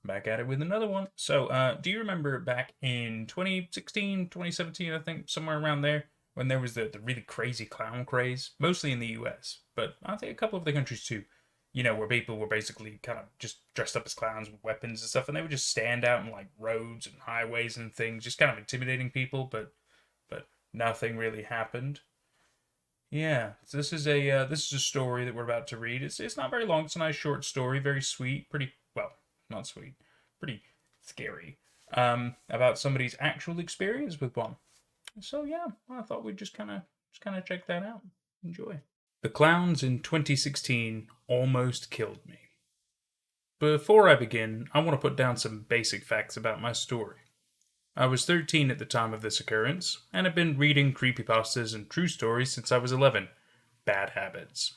Back at it with another one. So, do you remember back in 2016, 2017, I think, somewhere around there, when there was the really crazy clown craze, mostly in the US, but I think a couple of the countries too, where people were basically kind of just dressed up as clowns with weapons and stuff, and they would just stand out in like roads and highways and things, just kind of intimidating people, but nothing really happened. Yeah, so this is a story that we're about to read. It's not very long. It's a nice short story, very sweet, pretty well, not sweet, pretty scary. About somebody's actual experience with one. So yeah, I thought we'd just kind of check that out. Enjoy. The clowns in 2016 almost killed me. Before I begin, I want to put down some basic facts about my story. I was 13 at the time of this occurrence, and had been reading creepypastas and true stories since I was 11. Bad habits.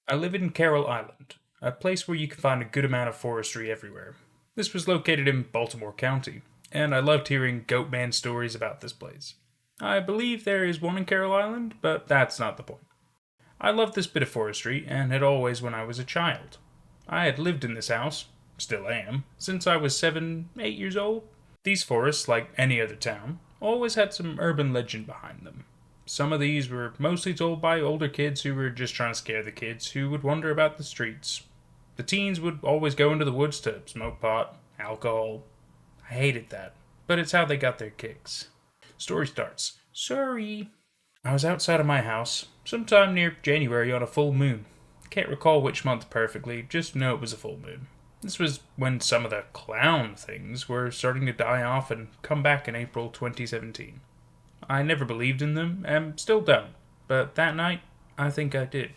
I live in Carroll Island, a place where you can find a good amount of forestry everywhere. This was located in Baltimore County, and I loved hearing Goatman stories about this place. I believe there is one in Carroll Island, but that's not the point. I loved this bit of forestry, and had always when I was a child. I had lived in this house, still am, since I was 7, 8 years old. These forests, like any other town, always had some urban legend behind them. Some of these were mostly told by older kids who were just trying to scare the kids who would wander about the streets. The teens would always go into the woods to smoke pot, alcohol. I hated that, but it's how they got their kicks. Story starts. Sorry. I was outside of my house, sometime near January on a full moon. Can't recall which month perfectly, just know it was a full moon. This was when some of the clown things were starting to die off and come back in April 2017. I never believed in them, and still don't, but that night, I think I did.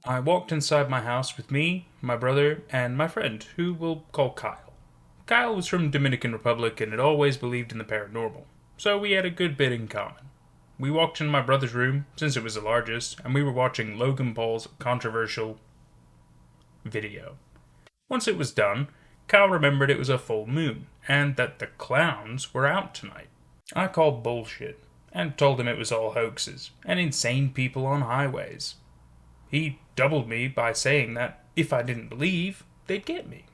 I walked inside my house with me, my brother, and my friend, who we'll call Kyle. Kyle was from Dominican Republic and had always believed in the paranormal, so we had a good bit in common. We walked into my brother's room, since it was the largest, and we were watching Logan Paul's controversial video. Once it was done, Kyle remembered it was a full moon, and that the clowns were out tonight. I called bullshit, and told him it was all hoaxes, and insane people on highways. He doubled me by saying that if I didn't believe, they'd get me.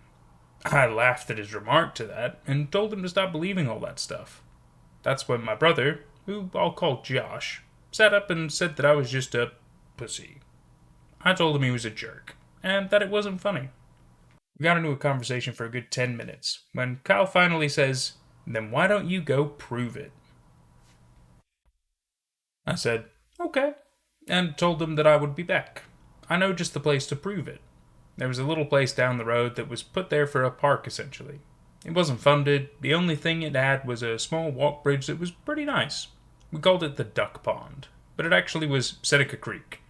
I laughed at his remark to that, and told him to stop believing all that stuff. That's when my brother, who I'll call Josh, sat up and said that I was just a pussy. I told him he was a jerk, and that it wasn't funny. We got into a conversation for a good 10 minutes, when Kyle finally says, "Then why don't you go prove it?" I said, "Okay," and told him that I would be back. I know just the place to prove it. There was a little place down the road that was put there for a park, essentially. It wasn't funded, the only thing it had was a small walk bridge that was pretty nice. We called it the Duck Pond, but it actually was Seneca Creek.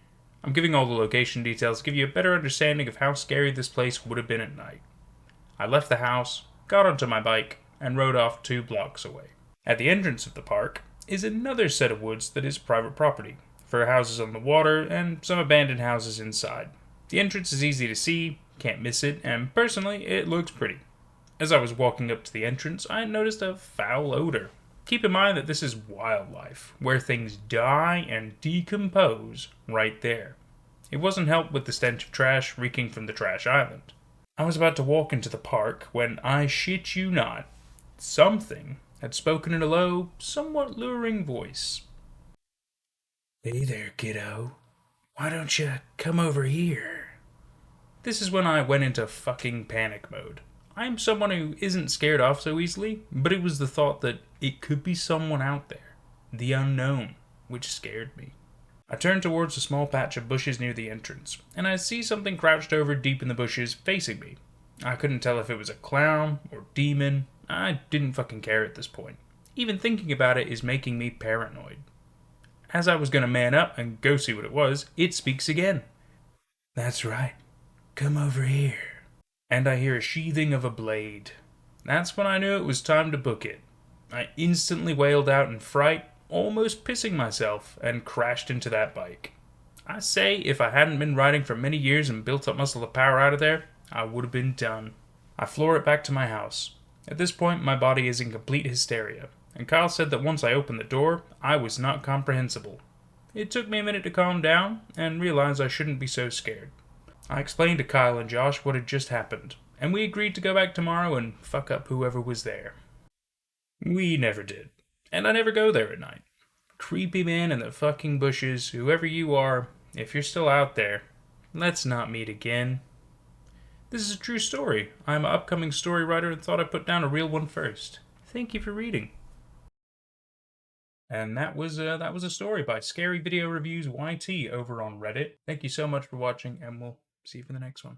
I'm giving all the location details to give you a better understanding of how scary this place would have been at night. I left the house, got onto my bike, and rode off 2 blocks away. At the entrance of the park is another set of woods that is private property, for houses on the water and some abandoned houses inside. The entrance is easy to see, can't miss it, and personally, it looks pretty. As I was walking up to the entrance, I noticed a foul odor. Keep in mind that this is wildlife, where things die and decompose right there. It wasn't helped with the stench of trash reeking from the trash island. I was about to walk into the park when, I shit you not, something had spoken in a low, somewhat luring voice. "Hey there, kiddo. Why don't you come over here?" This is when I went into fucking panic mode. I'm someone who isn't scared off so easily, but it was the thought that it could be someone out there, the unknown, which scared me. I turned towards a small patch of bushes near the entrance, and I see something crouched over deep in the bushes facing me. I couldn't tell if it was a clown or demon. I didn't fucking care at this point. Even thinking about it is making me paranoid. As I was gonna man up and go see what it was, it speaks again. "That's right. Come over here." And I hear a sheathing of a blade. That's when I knew it was time to book it. I instantly wailed out in fright, almost pissing myself, and crashed into that bike. I say, if I hadn't been riding for many years and built up muscle of power out of there, I would have been done. I floor it back to my house. At this point, my body is in complete hysteria, and Kyle said that once I opened the door, I was not comprehensible. It took me a minute to calm down and realize I shouldn't be so scared. I explained to Kyle and Josh what had just happened, and we agreed to go back tomorrow and fuck up whoever was there. We never did, and I never go there at night. Creepy man in the fucking bushes, whoever you are, if you're still out there, let's not meet again. This is a true story. I'm an upcoming story writer and thought I'd put down a real one first. Thank you for reading. And that was a story by ScaryVideoReviewsYT over on Reddit. Thank you so much for watching, and we'll see you for the next one.